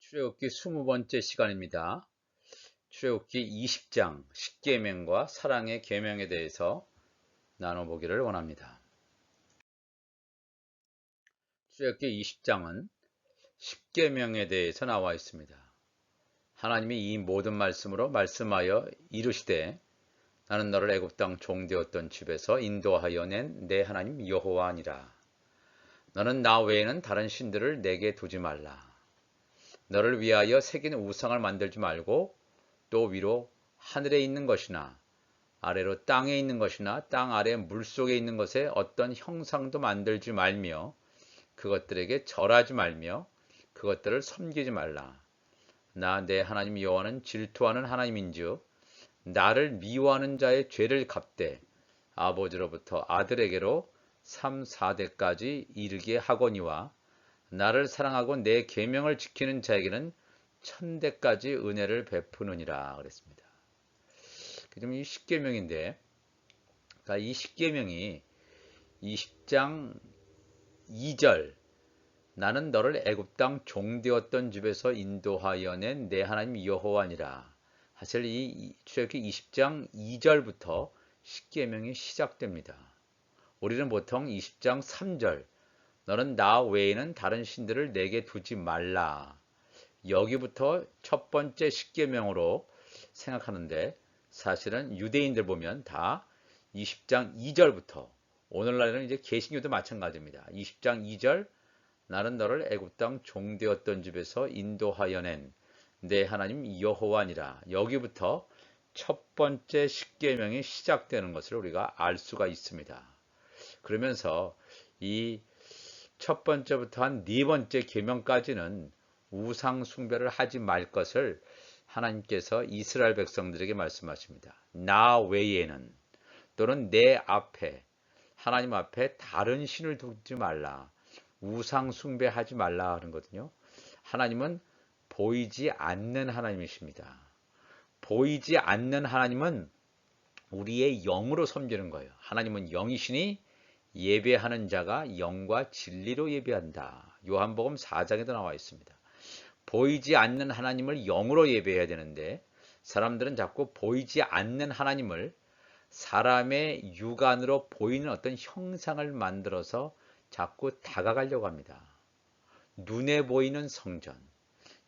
출애굽기 20번째 시간입니다. 출애굽기 20장 십계명과 사랑의 계명에 대해서 나눠보기를 원합니다. 출애굽기 20장은 십계명에 대해서 나와 있습니다. 하나님이 이 모든 말씀으로 말씀하여 이르시되 나는 너를 애굽 땅 종되었던 집에서 인도하여 낸 내 하나님 여호와니라. 너는 나 외에는 다른 신들을 내게 두지 말라. 너를 위하여 새긴 우상을 만들지 말고 또 위로 하늘에 있는 것이나 아래로 땅에 있는 것이나 땅 아래 물속에 있는 것에 어떤 형상도 만들지 말며 그것들에게 절하지 말며 그것들을 섬기지 말라. 나 내 하나님 여호와는 질투하는 하나님인즉 나를 미워하는 자의 죄를 갚되 아버지로부터 아들에게로 3, 4대까지 이르게 하거니와 나를 사랑하고 내 계명을 지키는 자에게는 1000대까지 은혜를 베푸느니라 그랬습니다. 그럼 이 십계명인데, 그러니까 이 십계명이 20장 2절 나는 너를 애굽 땅 종되었던 집에서 인도하여 낸 내 하나님 여호와니라. 사실 이 출애굽기 20장 2절부터 십계명이 시작됩니다. 우리는 보통 20장 3절 너는 나 외에는 다른 신들을 내게 두지 말라. 여기부터 첫 번째 십계명으로 생각하는데 사실은 유대인들 보면 다 20장 2절부터 오늘날에는 이제 개신교도 마찬가지입니다. 20장 2절 나는 너를 애굽 땅 종되었던 집에서 인도하여 낸 내 하나님 여호와니라. 여기부터 첫 번째 십계명이 시작되는 것을 우리가 알 수가 있습니다. 그러면서 이 첫 번째부터 한 네 번째 계명까지는 우상 숭배를 하지 말 것을 하나님께서 이스라엘 백성들에게 말씀하십니다. 나 외에는 또는 내 앞에 하나님 앞에 다른 신을 두지 말라. 우상 숭배하지 말라 하는 거거든요. 하나님은 보이지 않는 하나님이십니다. 보이지 않는 하나님은 우리의 영으로 섬기는 거예요. 하나님은 영이시니 예배하는 자가 영과 진리로 예배한다. 요한복음 4장에도 나와 있습니다. 보이지 않는 하나님을 영으로 예배해야 되는데 사람들은 자꾸 보이지 않는 하나님을 사람의 육안으로 보이는 어떤 형상을 만들어서 자꾸 다가가려고 합니다. 눈에 보이는 성전,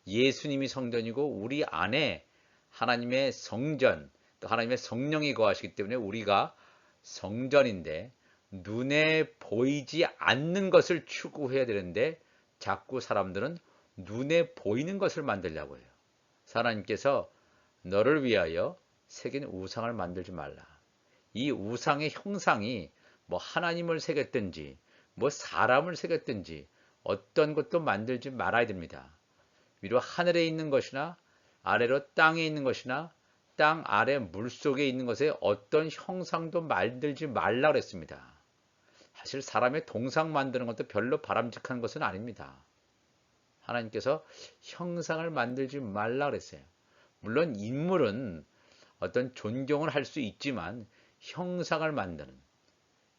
예수님이 성전이고 우리 안에 하나님의 성전, 또 하나님의 성령이 거하시기 때문에 우리가 성전인데 눈에 보이지 않는 것을 추구해야 되는데 자꾸 사람들은 눈에 보이는 것을 만들려고 해요. 하나님께서 너를 위하여 새긴 우상을 만들지 말라. 이 우상의 형상이 뭐 하나님을 새겼든지 뭐 사람을 새겼든지 어떤 것도 만들지 말아야 됩니다. 위로 하늘에 있는 것이나 아래로 땅에 있는 것이나 땅 아래 물속에 있는 것에 어떤 형상도 만들지 말라 그랬습니다. 사실 사람의 동상 만드는 것도 별로 바람직한 것은 아닙니다. 하나님께서 형상을 만들지 말라 그랬어요. 물론 인물은 어떤 존경을 할 수 있지만 형상을 만드는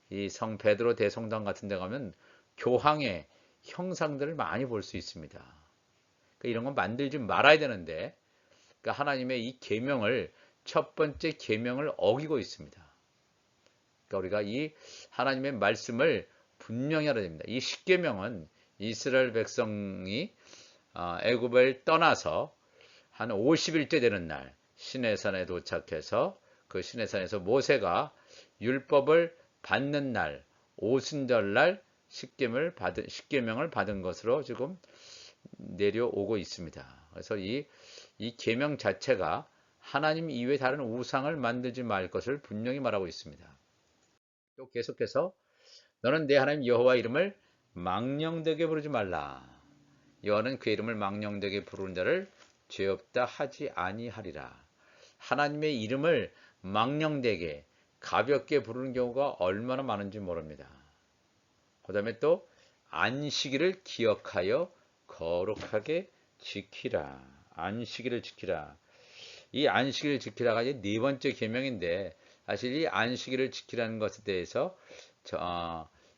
이 성 베드로 대성당 같은 데 가면 교황의 형상들을 많이 볼 수 있습니다. 그러니까 이런 건 만들지 말아야 되는데 그러니까 하나님의 이 계명을 첫 번째 계명을 어기고 있습니다. 그러니까 우리가 이 하나님의 말씀을 분명히 알아야 됩니다. 이 십계명은 이스라엘 백성이 애굽을 떠나서 한 50일째 되는 날 시내산에 도착해서 그 시내산에서 모세가 율법을 받는 날 오순절날 십계명을 받은 것으로 지금 내려오고 있습니다. 그래서 이 계명 자체가 하나님 이외에 다른 우상을 만들지 말 것을 분명히 말하고 있습니다. 또 계속해서 너는 내 하나님 여호와 이름을 망령되게 부르지 말라. 여호와는 그 이름을 망령되게 부르는 자를 죄 없다 하지 아니하리라. 하나님의 이름을 망령되게 가볍게 부르는 경우가 얼마나 많은지 모릅니다. 그 다음에 또 안식일을 기억하여 거룩하게 지키라. 안식일을 지키라. 이 안식일을 지키라가 이제 네 번째 계명인데 사실 이 안식일을 지키라는 것에 대해서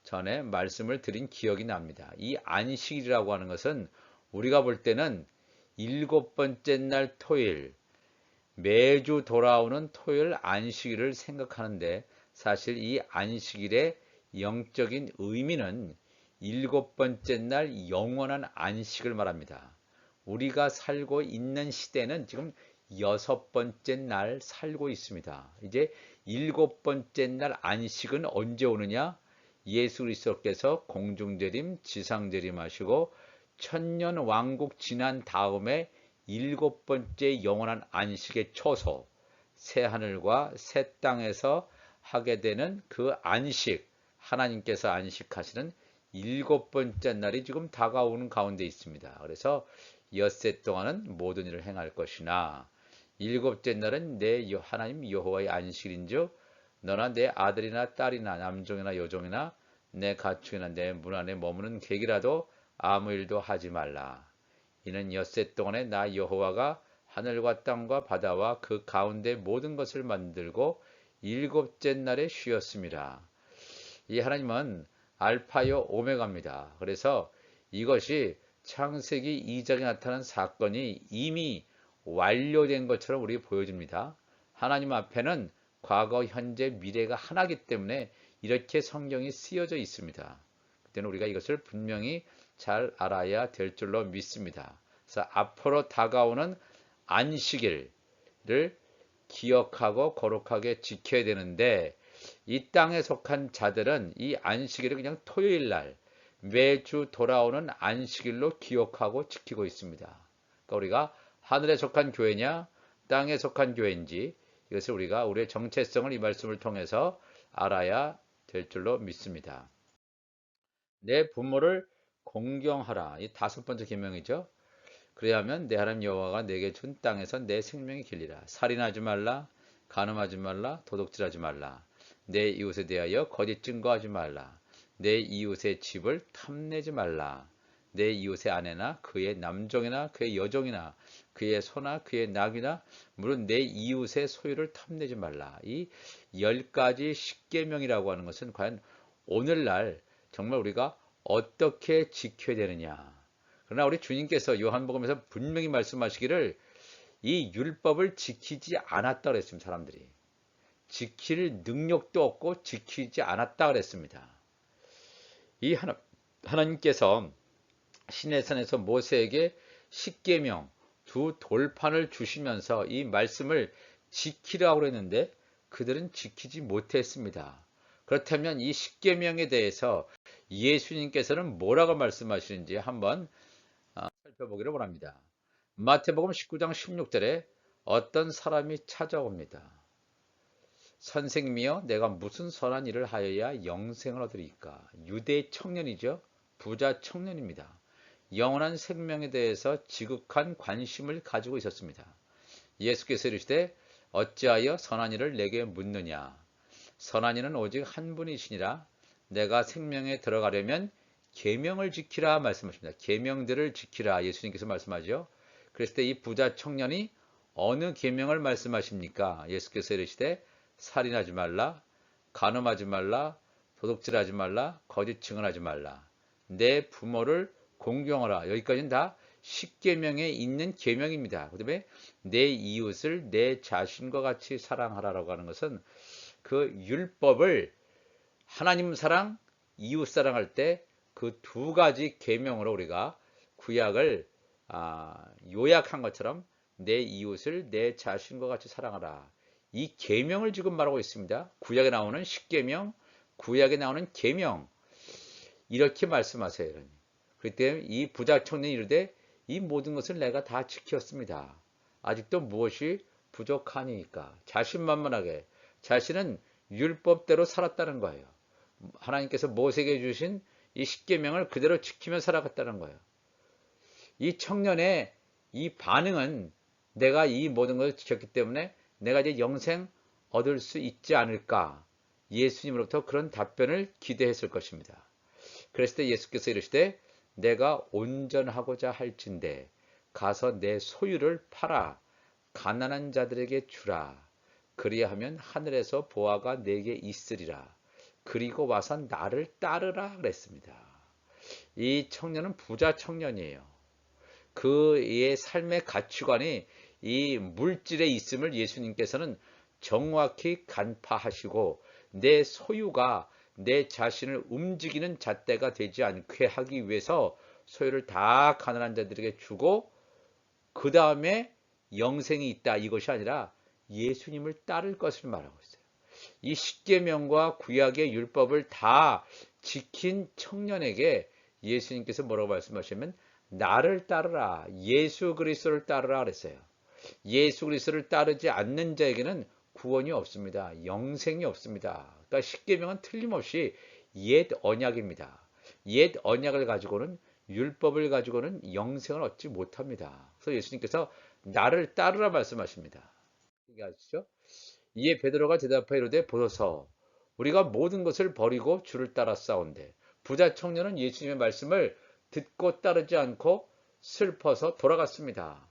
전에 말씀을 드린 기억이 납니다. 이 안식일이라고 하는 것은 우리가 볼 때는 일곱 번째 날 토요일, 매주 돌아오는 토요일 안식일을 생각하는데 사실 이 안식일의 영적인 의미는 일곱 번째 날 영원한 안식을 말합니다. 우리가 살고 있는 시대는 지금 여섯 번째 날 살고 있습니다. 이제 일곱 번째 날 안식은 언제 오느냐? 예수 그리스도께서 공중재림, 지상재림 하시고 천년 왕국 지난 다음에 일곱 번째 영원한 안식의 초소, 새 하늘과 새 땅에서 하게 되는 그 안식, 하나님께서 안식하시는 일곱 번째 날이 지금 다가오는 가운데 있습니다. 그래서 엿새 동안은 모든 일을 행할 것이나 일곱째 날은 내 하나님 여호와의 안식일인즉 너나 내 아들이나 딸이나 남종이나 여종이나 내 가축이나 내 문 안에 머무는 객이라도 아무 일도 하지 말라. 이는 엿새 동안에 나 여호와가 하늘과 땅과 바다와 그 가운데 모든 것을 만들고 일곱째 날에 쉬었습니다. 이 하나님은 알파요 오메가입니다. 그래서 이것이 창세기 2장에 나타난 사건이 이미 완료된 것처럼 우리에게 보여집니다. 하나님 앞에는 과거, 현재, 미래가 하나이기 때문에 이렇게 성경이 쓰여져 있습니다. 그때는 우리가 이것을 분명히 잘 알아야 될 줄로 믿습니다. 그래서 앞으로 다가오는 안식일을 기억하고 거룩하게 지켜야 되는데 이 땅에 속한 자들은 이 안식일을 그냥 토요일 날 매주 돌아오는 안식일로 기억하고 지키고 있습니다. 그러니까 우리가 하늘에 속한 교회냐 땅에 속한 교회인지 이것을 우리가 우리의 정체성을 이 말씀을 통해서 알아야 될 줄로 믿습니다. 내 부모를 공경하라. 이 다섯 번째 계명이죠. 그래야면 내 하나님 여호와가 내게 준 땅에서 내 생명이 길리라. 살인하지 말라, 간음하지 말라, 도둑질하지 말라. 내 이웃에 대하여 거짓 증거하지 말라. 내 이웃의 집을 탐내지 말라. 내 이웃의 아내나 그의 남종이나 그의 여종이나 그의 소나 그의 낙이나 물론 내 이웃의 소유를 탐내지 말라. 이 10가지 십계명이라고 하는 것은 과연 오늘날 정말 우리가 어떻게 지켜야 되느냐. 그러나 우리 주님께서 요한복음에서 분명히 말씀하시기를 이 율법을 지키지 않았다 그랬습니다. 사람들이. 지킬 능력도 없고 지키지 않았다 그랬습니다. 이 하나님께서 시내산에서 모세에게 십계명 두 돌판을 주시면서 이 말씀을 지키라고 그랬는데 그들은 지키지 못했습니다. 그렇다면 이 십계명에 대해서 예수님께서는 뭐라고 말씀하시는지 한번 살펴보기를 원합니다. 마태복음 19장 16절에 어떤 사람이 찾아옵니다. 선생님이여 내가 무슨 선한 일을 하여야 영생을 얻으리까? 유대 청년이죠. 부자 청년입니다. 영원한 생명에 대해서 지극한 관심을 가지고 있었습니다. 예수께서 이르시되 어찌하여 선한 일을 내게 묻느냐? 선한 이는 오직 한 분이시니라. 내가 생명에 들어가려면 계명을 지키라 말씀하십니다. 계명들을 지키라 예수님께서 말씀하죠. 그랬을 때 이 부자 청년이 어느 계명을 말씀하십니까? 예수께서 이르시되 살인하지 말라, 간음하지 말라, 도둑질하지 말라, 거짓 증언하지 말라. 내 부모를 공경하라. 여기까지는 다 십계명에 있는 계명입니다. 그다음에 내 이웃을 내 자신과 같이 사랑하라라고 하는 것은 그 율법을 하나님 사랑, 이웃 사랑할 때 그 두 가지 계명으로 우리가 구약을 요약한 것처럼 내 이웃을 내 자신과 같이 사랑하라. 이 계명을 지금 말하고 있습니다. 구약에 나오는 십계명, 구약에 나오는 계명 이렇게 말씀하세요. 그렇기 때문에 이 부자 청년이 이르되 이 모든 것을 내가 다 지켰습니다. 아직도 무엇이 부족하니까 자신만만하게 자신은 율법대로 살았다는 거예요. 하나님께서 모세에게 주신 이 십계명을 그대로 지키며 살아갔다는 거예요. 이 청년의 이 반응은 내가 이 모든 것을 지켰기 때문에 내가 이제 영생 얻을 수 있지 않을까? 예수님으로부터 그런 답변을 기대했을 것입니다. 그랬을 때 예수께서 이르시되 내가 온전하고자 할진대 가서 내 소유를 팔아 가난한 자들에게 주라. 그리하면 하늘에서 보화가 내게 있으리라. 그리고 와서 나를 따르라 그랬습니다. 이 청년은 부자 청년이에요. 그의 삶의 가치관이 이 물질에 있음을 예수님께서는 정확히 간파하시고 내 소유가 내 자신을 움직이는 잣대가 되지 않게 하기 위해서 소유를 다 가난한 자들에게 주고 그 다음에 영생이 있다 이것이 아니라 예수님을 따를 것을 말하고 있어요. 이 십계명과 구약의 율법을 다 지킨 청년에게 예수님께서 뭐라고 말씀하시면 나를 따르라, 예수 그리스도를 따르라 그랬어요. 예수 그리스도를 따르지 않는 자에게는 구원이 없습니다. 영생이 없습니다. 그러니까 십계명은 틀림없이 옛 언약입니다. 옛 언약을 가지고는 율법을 가지고는 영생을 얻지 못합니다. 그래서 예수님께서 나를 따르라 말씀하십니다. 이게 아시죠? 이에 베드로가 대답하여 이르되 보소서 우리가 모든 것을 버리고 주를 따라 싸운대. 부자 청년은 예수님의 말씀을 듣고 따르지 않고 슬퍼서 돌아갔습니다.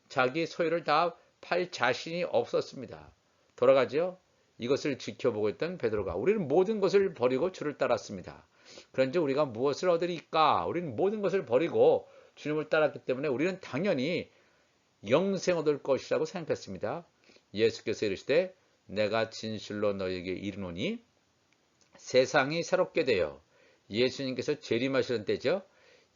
자기 소유를 다 팔 자신이 없었습니다. 돌아가죠. 이것을 지켜보고 있던 베드로가 우리는 모든 것을 버리고 주를 따랐습니다. 그런지 우리가 무엇을 얻으리까? 우리는 모든 것을 버리고 주님을 따랐기 때문에 우리는 당연히 영생 얻을 것이라고 생각했습니다. 예수께서 이르시되 내가 진실로 너희에게 이르노니 세상이 새롭게 되어 예수님께서 재림하시는 때죠.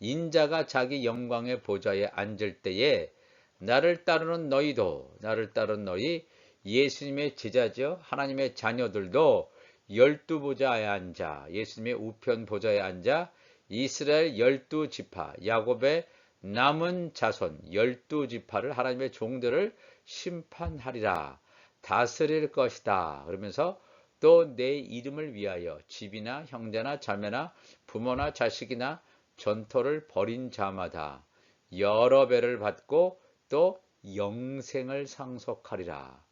인자가 자기 영광의 보좌에 앉을 때에 나를 따르는 너희도 나를 따르는 너희 예수님의 제자죠. 하나님의 자녀들도 12보좌에 앉아 예수님의 우편 보좌에 앉아 이스라엘 12지파 야곱의 남은 자손 12지파를 하나님의 종들을 심판하리라. 다스릴 것이다. 그러면서 또 내 이름을 위하여 집이나 형제나 자매나 부모나 자식이나 전토를 벌인 자마다 여러 배를 받고 또 영생을 상속하리라.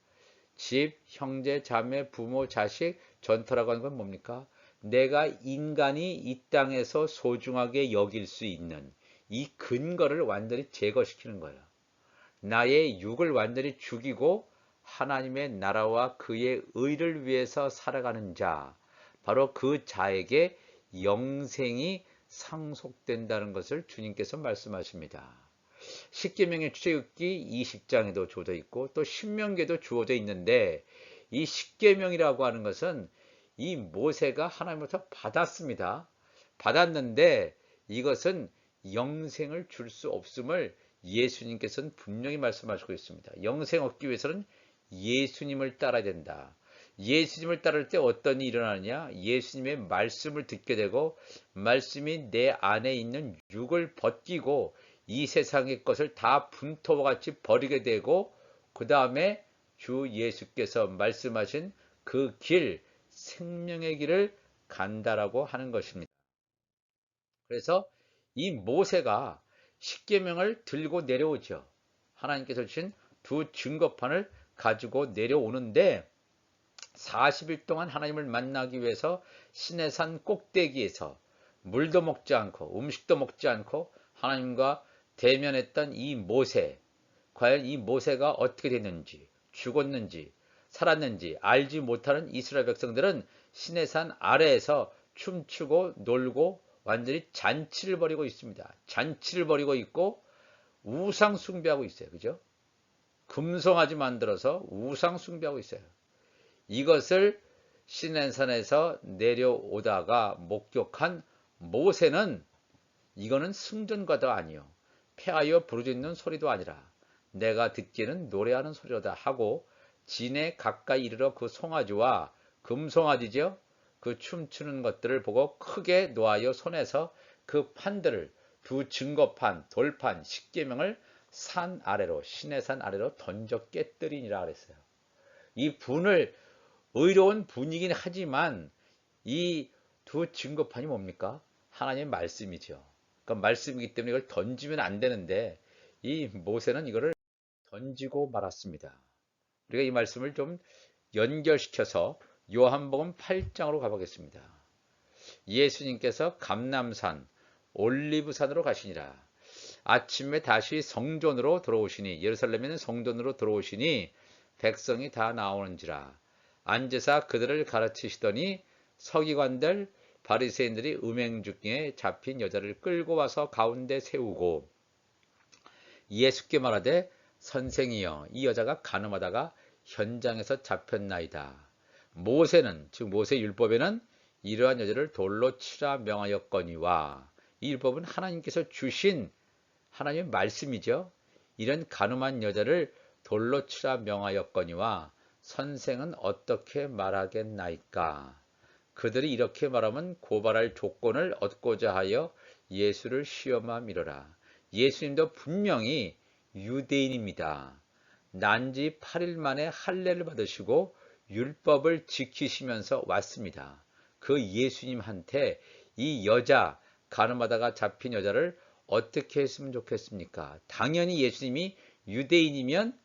집, 형제, 자매, 부모, 자식, 전토라고 하는 건 뭡니까? 내가 인간이 이 땅에서 소중하게 여길 수 있는 이 근거를 완전히 제거시키는 거예요. 나의 육을 완전히 죽이고 하나님의 나라와 그의 의를 위해서 살아가는 자, 바로 그 자에게 영생이 상속된다는 것을 주님께서 말씀하십니다. 십계명의 출애굽기 20장에도 주어져 있고 또 신명기에도 주어져 있는데 이 십계명이라고 하는 것은 이 모세가 하나님으로부터 받았습니다. 받았는데 이것은 영생을 줄 수 없음을 예수님께서는 분명히 말씀하시고 있습니다. 영생 얻기 위해서는 예수님을 따라야 된다. 예수님을 따를 때 어떤 일이 일어나느냐? 예수님의 말씀을 듣게 되고 말씀이 내 안에 있는 육을 벗기고 이 세상의 것을 다 분토와 같이 버리게 되고 그 다음에 주 예수께서 말씀하신 그 길, 생명의 길을 간다라고 하는 것입니다. 그래서 이 모세가 십계명을 들고 내려오죠. 하나님께서 주신 두 증거판을 가지고 내려오는데 40일 동안 하나님을 만나기 위해서 시내산 꼭대기에서 물도 먹지 않고 음식도 먹지 않고 하나님과 대면했던 이 모세, 과연 이 모세가 어떻게 됐는지, 죽었는지, 살았는지 알지 못하는 이스라엘 백성들은 시내산 아래에서 춤추고 놀고 완전히 잔치를 벌이고 있습니다. 잔치를 벌이고 있고 우상 숭배하고 있어요. 그죠? 금송아지 만들어서 우상 숭배하고 있어요. 이것을 시내산에서 내려오다가 목격한 모세는 이거는 승전가도 아니요 패하여 부르짖는 소리도 아니라 내가 듣기에는 노래하는 소리로다 하고 진에 가까이 이르러 그 송아지와 금송아지죠. 그 춤추는 것들을 보고 크게 놓아여 손에서 그 판들을 두 증거판, 돌판, 십계명을 산 아래로 시내산 아래로 던져 깨뜨리니라 그랬어요. 이 분을 의로운 분이긴 하지만 이 두 증거판이 뭡니까? 하나님의 말씀이죠. 그러니까 말씀이기 때문에 이걸 던지면 안 되는데 이 모세는 이거를 던지고 말았습니다. 우리가 이 말씀을 좀 연결시켜서 요한복음 8장으로 가보겠습니다. 예수님께서 감람산 올리브산으로 가시니라. 아침에 다시 성전으로 들어오시니 예루살렘에는 성전으로 들어오시니 백성이 다 나오는지라. 앉으사 그들을 가르치시더니 서기관들 바리새인들이 음행 중에 잡힌 여자를 끌고 와서 가운데 세우고 예수께 말하되 선생이여 이 여자가 간음하다가 현장에서 잡혔나이다. 모세는 즉 모세 율법에는 이러한 여자를 돌로 치라 명하였거니와 이 율법은 하나님께서 주신 하나님의 말씀이죠. 이런 간음한 여자를 돌로 치라 명하였거니와 선생은 어떻게 말하겠나이까. 그들이 이렇게 말하면 고발할 조건을 얻고자 하여 예수를 시험함이로라. 예수님도 분명히 유대인입니다. 난지 8일 만에 할례를 받으시고 율법을 지키시면서 왔습니다. 그 예수님한테 이 여자, 간음하다가 잡힌 여자를 어떻게 했으면 좋겠습니까? 당연히 예수님이 유대인이면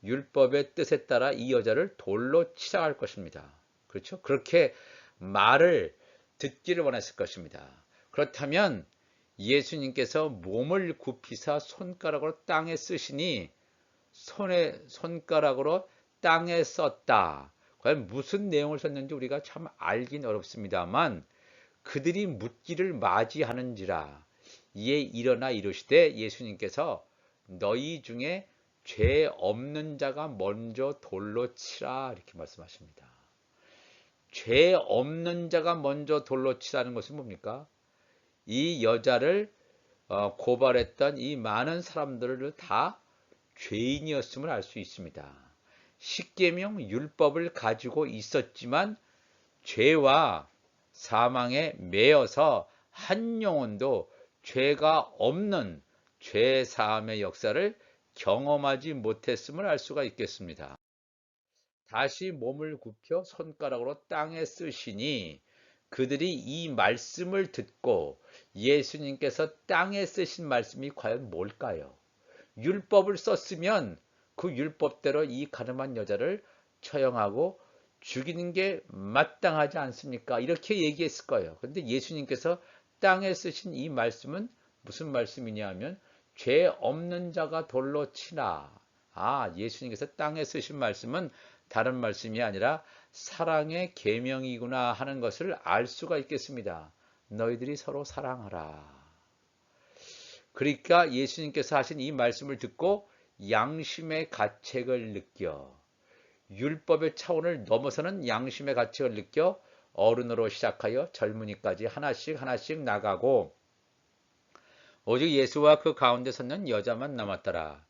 율법의 뜻에 따라 이 여자를 돌로 치라 할 것입니다. 그렇죠? 그렇게 말을 듣기를 원했을 것입니다. 그렇다면 예수님께서 몸을 굽히사 손가락으로 땅에 쓰시니 손가락으로 땅에 썼다. 과연 무슨 내용을 썼는지 우리가 참 알긴 어렵습니다만 그들이 묻기를 맞이하는지라 이에 일어나 이르시되 예수님께서 너희 중에 죄 없는 자가 먼저 돌로 치라 이렇게 말씀하십니다. 죄 없는 자가 먼저 돌로 치라는 것은 뭡니까? 이 여자를 고발했던 이 많은 사람들을 다 죄인이었음을 알 수 있습니다. 십계명 율법을 가지고 있었지만 죄와 사망에 매여서 한 영혼도 죄가 없는 죄 사함의 역사를 경험하지 못했음을 알 수가 있겠습니다. 다시 몸을 굽혀 손가락으로 땅에 쓰시니 그들이 이 말씀을 듣고 예수님께서 땅에 쓰신 말씀이 과연 뭘까요? 율법을 썼으면 그 율법대로 이 가늠한 여자를 처형하고 죽이는 게 마땅하지 않습니까? 이렇게 얘기했을 거예요. 그런데 예수님께서 땅에 쓰신 이 말씀은 무슨 말씀이냐 하면 죄 없는 자가 돌로 치라. 예수님께서 땅에 쓰신 말씀은 다른 말씀이 아니라 사랑의 계명이구나 하는 것을 알 수가 있겠습니다. 너희들이 서로 사랑하라. 그러니까 예수님께서 하신 이 말씀을 듣고 양심의 가책을 느껴 율법의 차원을 넘어서는 양심의 가책을 느껴 어른으로 시작하여 젊은이까지 하나씩 하나씩 나가고 오직 예수와 그 가운데 섰는 여자만 남았더라.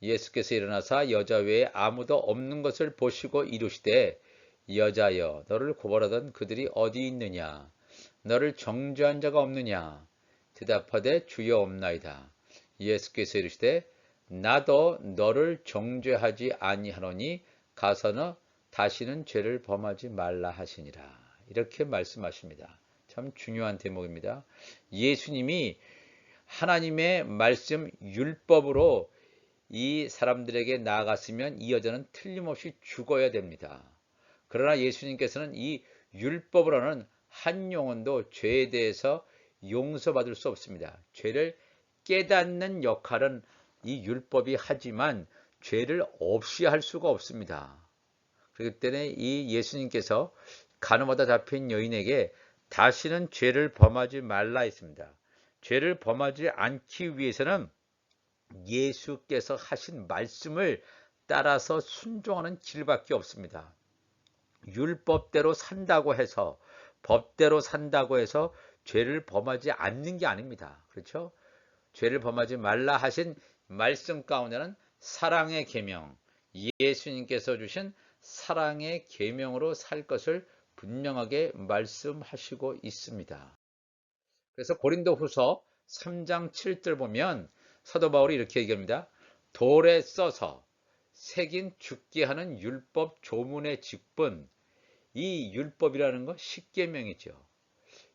예수께서 일어나사 여자 외에 아무도 없는 것을 보시고 이르시되 여자여 너를 고발하던 그들이 어디 있느냐 너를 정죄한 자가 없느냐 대답하되 주여 없나이다. 예수께서 이르시되 나도 너를 정죄하지 아니하노니 가서는 다시는 죄를 범하지 말라 하시니라. 이렇게 말씀하십니다. 참 중요한 대목입니다. 예수님이 하나님의 말씀 율법으로 이 사람들에게 나아갔으면 이 여자는 틀림없이 죽어야 됩니다. 그러나 예수님께서는 이 율법으로는 한 영혼도 죄에 대해서 용서받을 수 없습니다. 죄를 깨닫는 역할은 이 율법이 하지만 죄를 없이 할 수가 없습니다. 그렇기 때문에 이 예수님께서 간음하다 잡힌 여인에게 다시는 죄를 범하지 말라 했습니다. 죄를 범하지 않기 위해서는 예수께서 하신 말씀을 따라서 순종하는 길밖에 없습니다. 율법대로 산다고 해서 법대로 산다고 해서 죄를 범하지 않는 게 아닙니다. 그렇죠? 죄를 범하지 말라 하신 말씀 가운데는 사랑의 계명, 예수님께서 주신 사랑의 계명으로 살 것을 분명하게 말씀하시고 있습니다. 그래서 고린도후서 3장 7절 보면 사도 바울이 이렇게 얘기합니다. 돌에 써서 새긴 죽게 하는 율법 조문의 직분, 이 율법이라는 건 십계명이죠.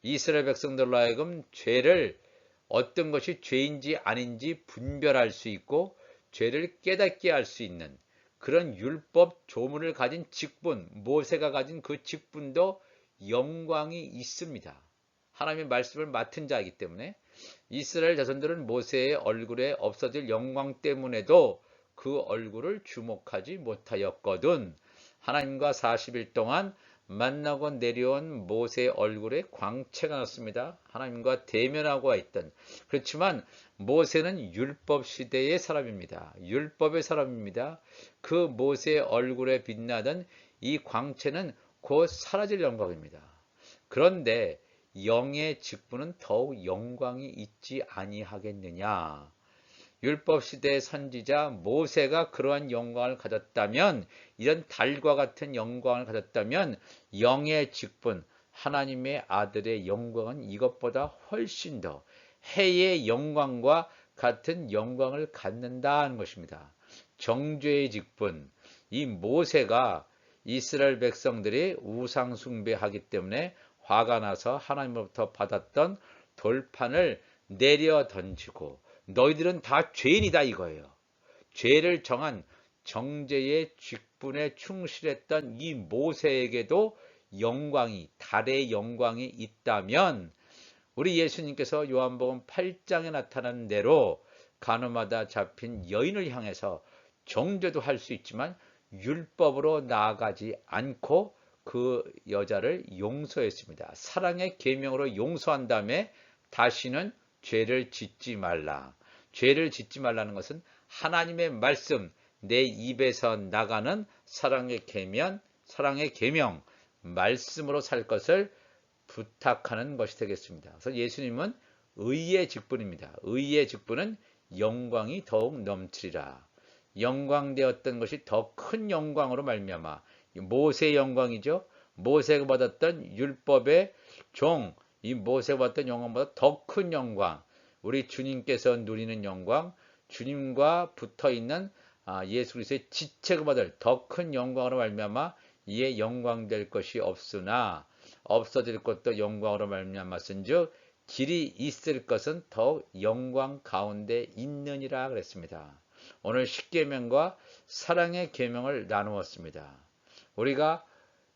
이스라엘 백성들로 하여금 죄를 어떤 것이 죄인지 아닌지 분별할 수 있고 죄를 깨닫게 할 수 있는 그런 율법 조문을 가진 직분, 모세가 가진 그 직분도 영광이 있습니다. 하나님의 말씀을 맡은 자이기 때문에 이스라엘 자손들은 모세의 얼굴에 없어질 영광 때문에도 그 얼굴을 주목하지 못하였거든 하나님과 40일 동안 만나고 내려온 모세의 얼굴에 광채가 났습니다. 하나님과 대면하고 있던. 그렇지만 모세는 율법 시대의 사람입니다. 율법의 사람입니다. 그 모세의 얼굴에 빛나던 이 광채는 곧 사라질 영광입니다. 그런데 영의 직분은 더욱 영광이 있지 아니하겠느냐. 율법 시대의 선지자 모세가 그러한 영광을 가졌다면, 이런 달과 같은 영광을 가졌다면 영의 직분, 하나님의 아들의 영광은 이것보다 훨씬 더 해의 영광과 같은 영광을 갖는다는 것입니다. 정죄의 직분, 이 모세가 이스라엘 백성들이 우상 숭배하기 때문에 화가 나서 하나님으로부터 받았던 돌판을 내려 던지고, 너희들은 다 죄인이다 이거예요. 죄를 정한 정죄의 직분에 충실했던 이 모세에게도 영광이, 달의 영광이 있다면, 우리 예수님께서 요한복음 8장에 나타난 대로 간음하다 잡힌 여인을 향해서 정죄도 할 수 있지만 율법으로 나아가지 않고 그 여자를 용서했습니다. 사랑의 계명으로 용서한 다음에 다시는 죄를 짓지 말라. 죄를 짓지 말라는 것은 하나님의 말씀, 내 입에서 나가는 사랑의 계명, 말씀으로 살 것을 부탁하는 것이 되겠습니다. 그래서 예수님은 의의 직분입니다. 의의 직분은 영광이 더욱 넘치리라. 영광되었던 것이 더 큰 영광으로 말미암아, 모세의 영광이죠. 모세가 받았던 율법의 종, 이 모세가 받았던 영광보다 더 큰 영광, 우리 주님께서 누리는 영광, 주님과 붙어있는 예수 그리스도의 지체가 받을 더 큰 영광으로 말미암아 이에 영광될 것이 없으나 없어질 것도 영광으로 말미암았은즉 길이 있을 것은 더욱 영광 가운데 있느니라 그랬습니다. 오늘 십계명과 사랑의 계명을 나누었습니다. 우리가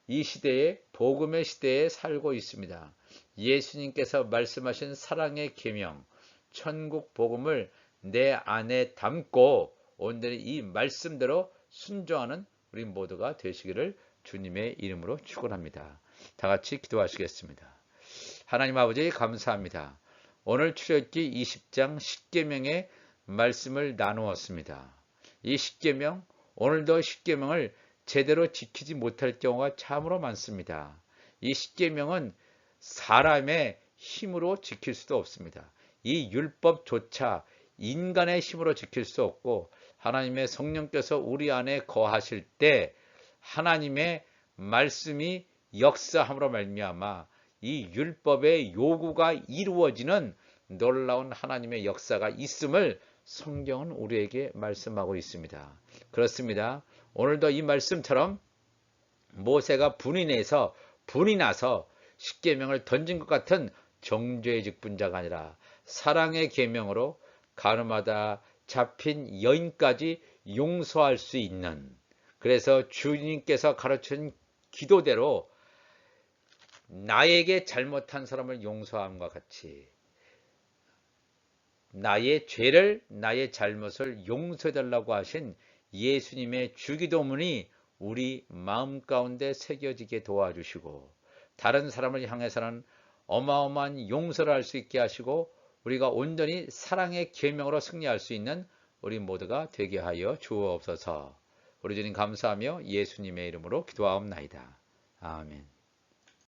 이 시대에 복음의 시대에 살고 있습니다. 예수님께서 말씀하신 사랑의 계명, 천국 복음을 내 안에 담고 온전히 이 말씀대로 순종하는 우리 모두가 되시기를 주님의 이름으로 축원합니다. 다 같이 기도하시겠습니다. 하나님 아버지 감사합니다. 오늘 출애굽기 20장 십계명의 말씀을 나누었습니다. 이 십계명, 오늘도 십계명을 제대로 지키지 못할 경우가 참으로 많습니다. 이 십계명은 사람의 힘으로 지킬 수도 없습니다. 이 율법조차 인간의 힘으로 지킬 수 없고, 하나님의 성령께서 우리 안에 거하실 때 하나님의 말씀이 역사함으로 말미암아 이 율법의 요구가 이루어지는 놀라운 하나님의 역사가 있음을 성경은 우리에게 말씀하고 있습니다. 그렇습니다. 오늘도 이 말씀처럼 모세가 분이 나서 십계명을 던진 것 같은 정죄의 직분자가 아니라 사랑의 계명으로 간음하다 잡힌 여인까지 용서할 수 있는, 그래서 주님께서 가르친 기도대로 나에게 잘못한 사람을 용서함과 같이 나의 죄를, 나의 잘못을 용서해달라고 하신 예수님의 주기도문이 우리 마음 가운데 새겨지게 도와주시고, 다른 사람을 향해서는 어마어마한 용서를 할 수 있게 하시고, 우리가 온전히 사랑의 계명으로 승리할 수 있는 우리 모두가 되게 하여 주옵소서. 우리 주님 감사하며 예수님의 이름으로 기도하옵나이다. 아멘.